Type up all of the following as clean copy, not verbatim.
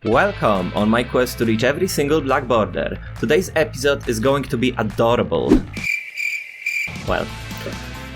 Welcome on my quest to reach every single black border. Today's episode is going to be adorable. Well,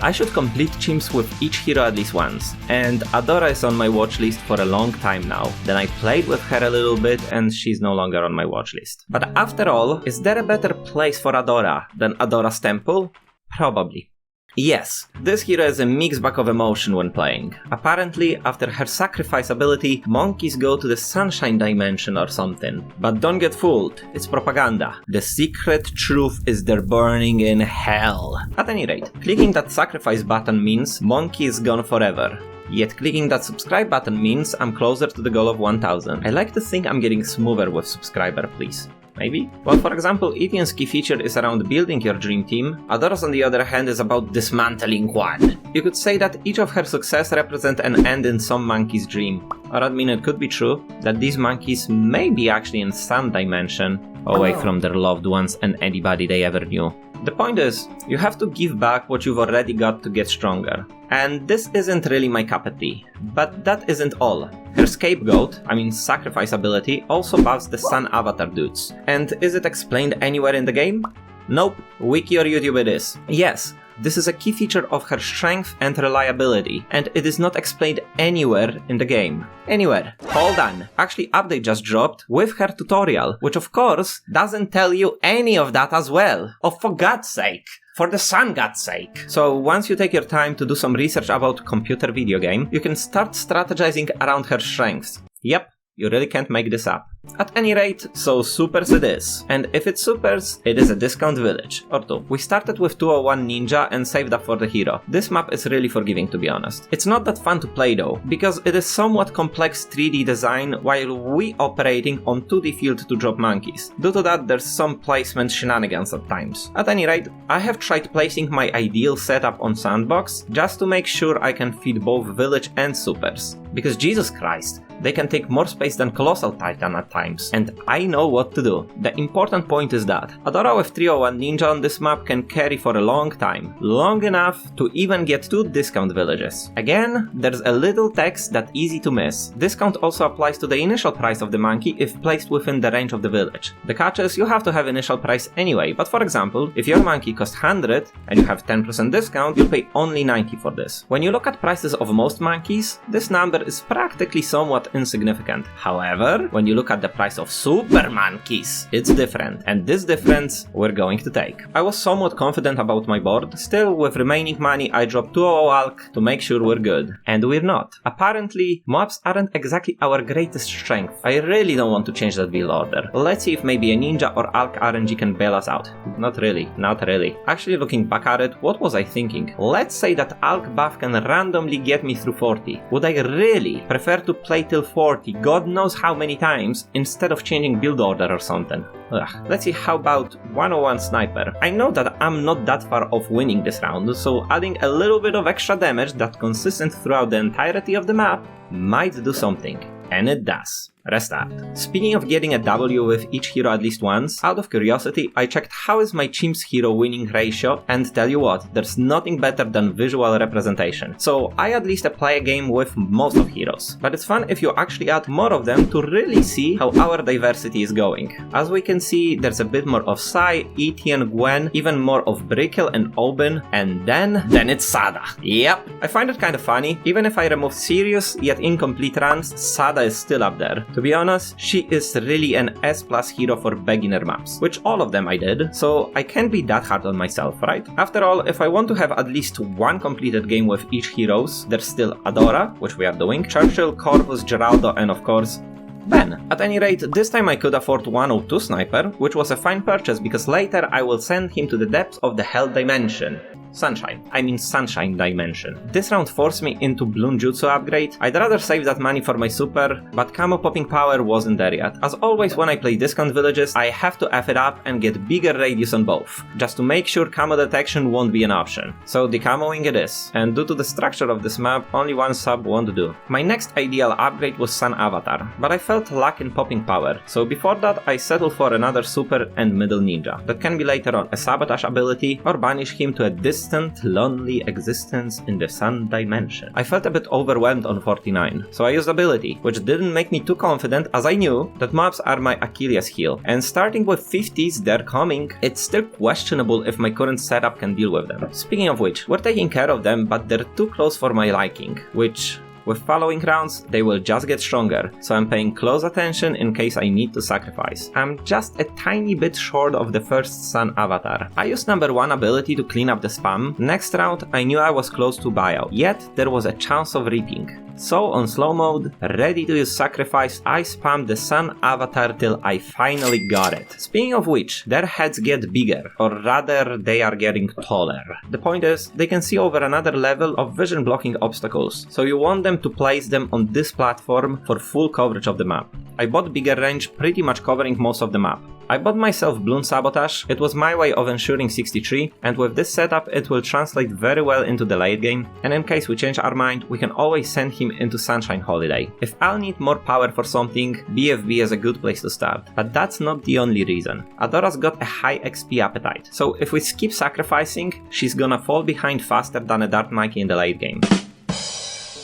I should complete chimps with each hero at least once, and Adora is on my watchlist for a long time now. Then I played with her a little bit and she's no longer on my watchlist. But after all, is there a better place for Adora than Adora's temple? Probably. Yes, this hero is a mixed bag of emotion when playing. Apparently, after her sacrifice ability, monkeys go to the sunshine dimension or something. But don't get fooled, it's propaganda. The secret truth is they're burning in hell. At any rate, clicking that sacrifice button means monkey is gone forever. Yet clicking that subscribe button means I'm closer to the goal of 1000. I like to think I'm getting smoother with subscriber, please. Maybe? Well, for example, Etienne's key feature is around building your dream team. Adora's on the other hand is about dismantling one. You could say that each of her success represents an end in some monkey's dream. Or I mean, it could be true that these monkeys may be actually in some dimension away from their loved ones and anybody they ever knew. The point is, you have to give back what you've already got to get stronger. And this isn't really my cup of tea. But that isn't all. Her scapegoat, sacrifice ability, also buffs the Sun Avatar dudes. And is it explained anywhere in the game? Nope, wiki or YouTube it is. Yes, this is a key feature of her strength and reliability, and it is not explained anywhere in the game. Anywhere. Hold on. Actually, update just dropped with her tutorial, which of course doesn't tell you any of that as well. Oh, for God's sake. For the sun god's sake. So once you take your time to do some research about computer video game, you can start strategizing around her strengths. Yep, you really can't make this up. At any rate, so supers it is. And if it's supers, it is a discount village, or two. We started with 201 Ninja and saved up for the hero. This map is really forgiving, to be honest. It's not that fun to play though, because it is somewhat complex 3D design while we operating on 2D field to drop monkeys. Due to that, there's some placement shenanigans at times. At any rate, I have tried placing my ideal setup on sandbox just to make sure I can feed both village and supers. Because Jesus Christ, they can take more space than Colossal Titan at times, and I know what to do. The important point is that Adora with 301 Ninja on this map can carry for a long time, long enough to even get 2 discount villages. Again, there's a little text that's easy to miss. Discount also applies to the initial price of the monkey if placed within the range of the village. The catch is you have to have initial price anyway, but for example, if your monkey costs 100 and you have 10% discount, you'll pay only 90 for this. When you look at prices of most monkeys, this number is practically somewhat insignificant. However, when you look at the price of super monkeys, it's different, and this difference we're going to take. I was somewhat confident about my board, still with remaining money I dropped 200 Alk to make sure we're good. And we're not. Apparently, mobs aren't exactly our greatest strength. I really don't want to change that build order. Let's see if maybe a Ninja or Alk RNG can bail us out. Not really. Actually, looking back at it, what was I thinking? Let's say that Alk buff can randomly get me through 40. Would I really prefer to play till 40, God knows how many times, instead of changing build order or something? Ugh. Let's see, how about 101 Sniper? I know that I'm not that far off winning this round, so adding a little bit of extra damage that's consistent throughout the entirety of the map might do something. And it does. Restart. Speaking of getting a W with each hero at least once, out of curiosity, I checked how is my chimps hero winning ratio, and tell you what, there's nothing better than visual representation. So I at least play a game with most of heroes, but it's fun if you actually add more of them to really see how our diversity is going. As we can see, there's a bit more of Sai, Etienne, Gwen, even more of Brickle and Oben, and then it's Sada. Yep, I find it kind of funny, even if I remove serious yet incomplete runs, Sada is still up there. To be honest, she is really an S+ hero for beginner maps, which all of them I did, so I can't be that hard on myself, right? After all, if I want to have at least one completed game with each heroes, there's still Adora, which we are doing, Churchill, Corvus, Gerudo, and of course, Ben. At any rate, this time I could afford 102 Sniper, which was a fine purchase because later I will send him to the depths of the Hell Dimension. Sunshine Dimension. This round forced me into Bloon Jutsu upgrade. I'd rather save that money for my super, but camo popping power wasn't there yet. As always when I play discount villages, I have to F it up and get bigger radius on both, just to make sure camo detection won't be an option. So decamoing it is, and due to the structure of this map, only one sub won't do. My next ideal upgrade was Sun Avatar, but I felt lack in popping power, so before that I settled for another super and middle ninja, that can be later on a sabotage ability or banish him to a distant, lonely existence in the Sun Dimension. I felt a bit overwhelmed on 49, so I used ability, which didn't make me too confident as I knew that mobs are my Achilles heel, and starting with 50s they're coming, it's still questionable if my current setup can deal with them. Speaking of which, we're taking care of them, but they're too close for my liking, which with following rounds, they will just get stronger, so I'm paying close attention in case I need to sacrifice. I'm just a tiny bit short of the first Sun Avatar. I used number 1 ability to clean up the spam. Next round, I knew I was close to buyout, yet there was a chance of reaping. So on slow mode, ready to use sacrifice, I spammed the Sun Avatar till I finally got it. Speaking of which, their heads get bigger, or rather they are getting taller. The point is, they can see over another level of vision blocking obstacles, so you want them to place them on this platform for full coverage of the map. I bought bigger range, pretty much covering most of the map. I bought myself Bloons Sabotage, it was my way of ensuring 63, and with this setup it will translate very well into the late game, and in case we change our mind, we can always send him into Sunshine Holiday. If I'll need more power for something, BFB is a good place to start, but that's not the only reason. Adora's got a high XP appetite, so if we skip sacrificing, she's gonna fall behind faster than a Dark Mikey in the late game.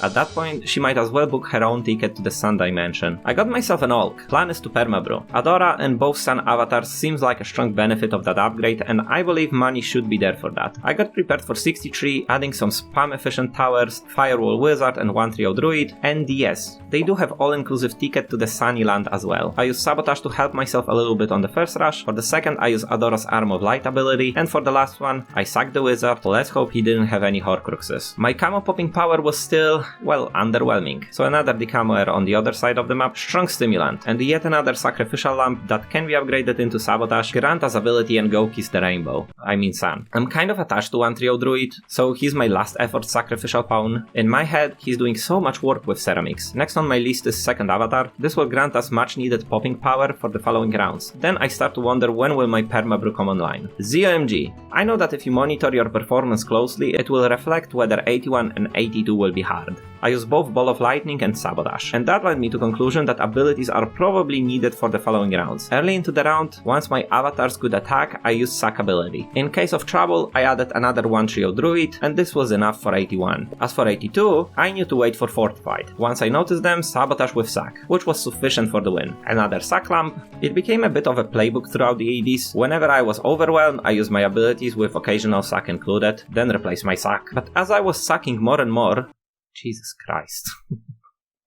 At that point, she might as well book her own ticket to the Sun Dimension. I got myself an Ulk. Plan is to permabrew. Adora and both Sun Avatars seems like a strong benefit of that upgrade, and I believe money should be there for that. I got prepared for 63, adding some spam efficient towers, Firewall Wizard and 1 Trio Druid, and yes, they do have all-inclusive ticket to the Sunny Land as well. I use Sabotage to help myself a little bit on the first rush, for the second I use Adora's Arm of Light ability, and for the last one, I sack the Wizard. Let's hope he didn't have any Horcruxes. My camo popping power was still, well, underwhelming. So another decamoer on the other side of the map, strong stimulant, and yet another sacrificial lamp that can be upgraded into Sabotage, Garanta's ability and go kiss the rainbow. I mean Sun. I'm kind of attached to 1 Trio Druid, so he's my last effort sacrificial pawn. In my head, he's doing so much work with ceramics. Next on my list is second avatar. This will grant us much needed popping power for the following rounds. Then I start to wonder when will my permabrew come online. ZOMG. I know that if you monitor your performance closely, it will reflect whether 81 and 82 will be hard. I use both Ball of Lightning and Sabotage, and that led me to conclusion that abilities are probably needed for the following rounds. Early into the round, once my avatars could attack, I used Sack ability. In case of trouble, I added another 1 Trio Druid, and this was enough for 81. As for 82, I knew to wait for Fortified. Once I noticed them, Sabotage with Sack, which was sufficient for the win. Another Sack Lamp. It became a bit of a playbook throughout the 80s. Whenever I was overwhelmed, I used my abilities with occasional Sack included, then replaced my Sack. But as I was sacking more and more, Jesus Christ.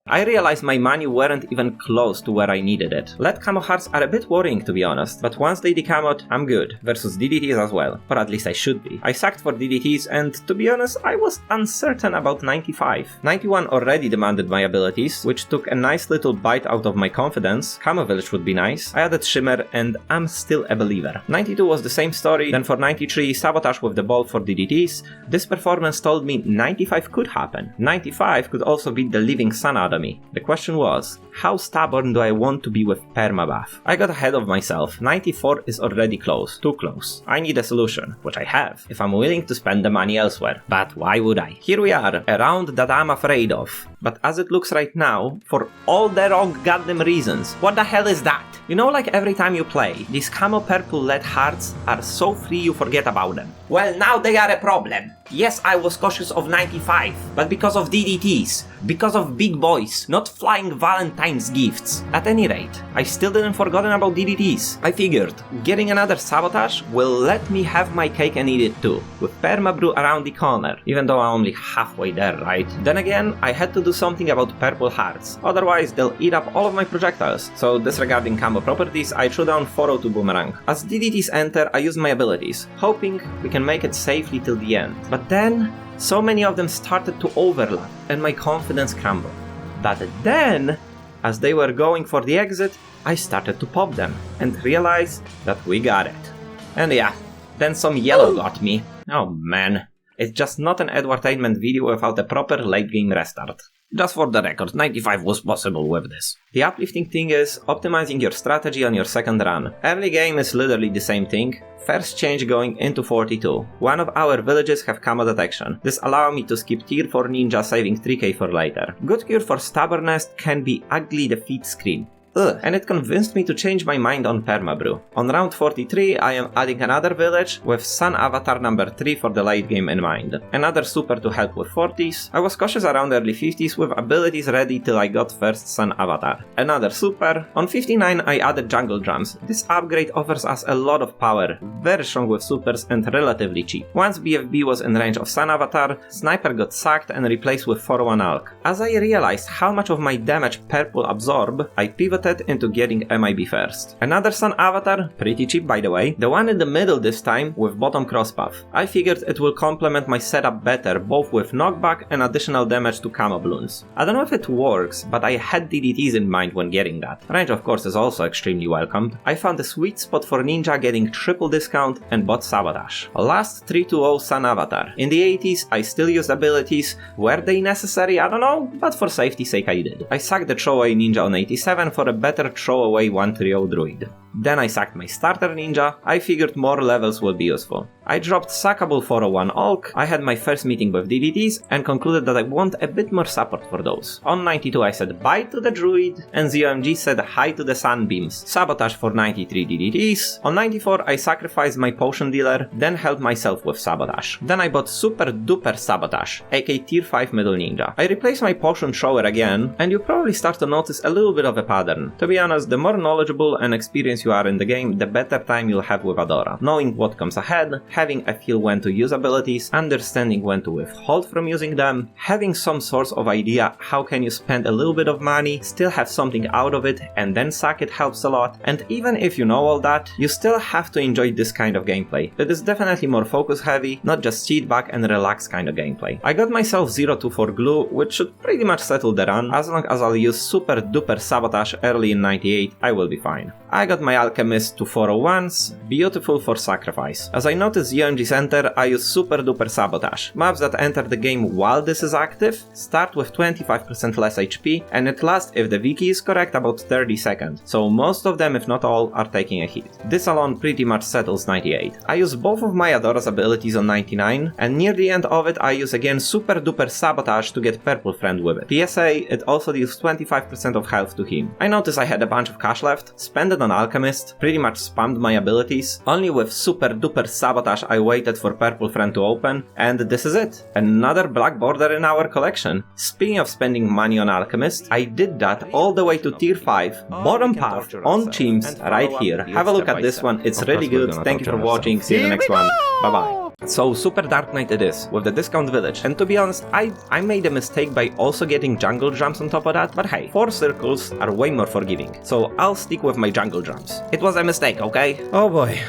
I realized my money weren't even close to where I needed it. Lead camo hearts are a bit worrying to be honest, but once they decamoed, I'm good, versus DDTs as well, or at least I should be. I sacked for DDTs and, to be honest, I was uncertain about 95. 91 already demanded my abilities, which took a nice little bite out of my confidence. Camo Village would be nice. I added Shimmer and I'm still a believer. 92 was the same story, then for 93, Sabotage with the ball for DDTs. This performance told me 95 could happen. 95 could also beat the Living Sun out of me. The question was, how stubborn do I want to be with permabuff? I got ahead of myself. 94 is already close. Too close. I need a solution, which I have, if I'm willing to spend the money elsewhere. But why would I? Here we are, a round that I'm afraid of. But as it looks right now, for all the wrong goddamn reasons. What the hell is that? You know, like every time you play, these camo purple lead hearts are so free you forget about them. Well, now they are a problem. Yes, I was cautious of 95, but because of DDTs, because of big boys, not flying Valentine's gifts. At any rate, I still didn't forgotten about DDTs. I figured, getting another Sabotage will let me have my cake and eat it too, with permabrew around the corner, even though I'm only halfway there, right? Then again, I had to do something about purple hearts, otherwise they'll eat up all of my projectiles, so disregarding camo properties, I threw down 402 Boomerang. As DDTs enter, I use my abilities, hoping we can make it safely till the end. But then, so many of them started to overlap, and my confidence crumbled. But then, as they were going for the exit, I started to pop them, and realized that we got it. And yeah, then some yellow got me. Oh man, it's just not an Edwartainment video without a proper late game restart. Just for the record, 95 was possible with this. The uplifting thing is optimizing your strategy on your second run. Early game is literally the same thing. First change going into 42. One of our villages have camo detection. This allows me to skip tier 4 ninja saving 3k for later. Good cure for stubbornness can be ugly defeat screen. and it convinced me to change my mind on Permabrew. On round 43, I am adding another village with Sun Avatar number 3 for the late game in mind. Another super to help with 40s. I was cautious around early 50s with abilities ready till I got first Sun Avatar. Another super. On 59, I added jungle drums. This upgrade offers us a lot of power, very strong with supers and relatively cheap. Once BFB was in range of Sun Avatar, Sniper got sacked and replaced with 4-1 Alk. As I realized how much of my damage purple absorb, I pivoted into getting MIB first. Another Sun Avatar, pretty cheap by the way, the one in the middle this time with bottom crosspath. I figured it will complement my setup better, both with knockback and additional damage to camo Bloons. I don't know if it works, but I had DDTs in mind when getting that. Range of course is also extremely welcomed. I found a sweet spot for ninja getting triple discount and bot sabotage. Last 3-0 Sun Avatar. In the 80s I still used abilities. Were they necessary? I don't know, but for safety's sake I did. I sacked the throwaway ninja on 87 for a better throwaway 1-3-0 druid. Then I sacked my starter ninja. I figured more levels will be useful. I dropped sackable 401 Alk, I had my first meeting with DDTs and concluded that I want a bit more support for those. On 92 I said bye to the druid and ZOMG said hi to the sunbeams. Sabotage for 93 DDTs. On 94 I sacrificed my potion dealer, then helped myself with sabotage. Then I bought super duper sabotage, aka tier 5 middle ninja. I replaced my potion thrower again and you probably start to notice a little bit of a pattern. To be honest, the more knowledgeable and experienced you are in the game, the better time you'll have with Adora. Knowing what comes ahead, having a feel when to use abilities, understanding when to withhold from using them, having some sort of idea how can you spend a little bit of money, still have something out of it and then sack it helps a lot, and even if you know all that, you still have to enjoy this kind of gameplay. It is definitely more focus heavy, not just sit back and relax kind of gameplay. I got myself 0-2-4 glue, which should pretty much settle the run. As long as I'll use super duper sabotage early in 98, I will be fine. I got my alchemist to 401s, beautiful for sacrifice. As I noticed UMG's enter, I use super duper sabotage. Mobs that enter the game while this is active start with 25% less HP and it lasts, if the wiki is correct, about 30 seconds, so most of them if not all are taking a hit. This alone pretty much settles 98. I use both of my Adora's abilities on 99 and near the end of it I use again super duper sabotage to get purple friend with it. PSA, it also deals 25% of health to him. I noticed I had a bunch of cash left, spent it on alchemist, pretty much spammed my abilities. Only with super duper sabotage I waited for purple friend to open and this is it. Another black border in our collection. Speaking of spending money on alchemist, I did that all the way to tier 5, bottom path, on chimps, right here. Have a look at this one, it's really good. Thank you for watching, see you in the next one, bye bye. So Super Dark Knight it is, with the discount village, and to be honest, I made a mistake by also getting jungle drums on top of that, but hey, 4 circles are way more forgiving, so I'll stick with my jungle drums. It was a mistake, okay? Oh boy.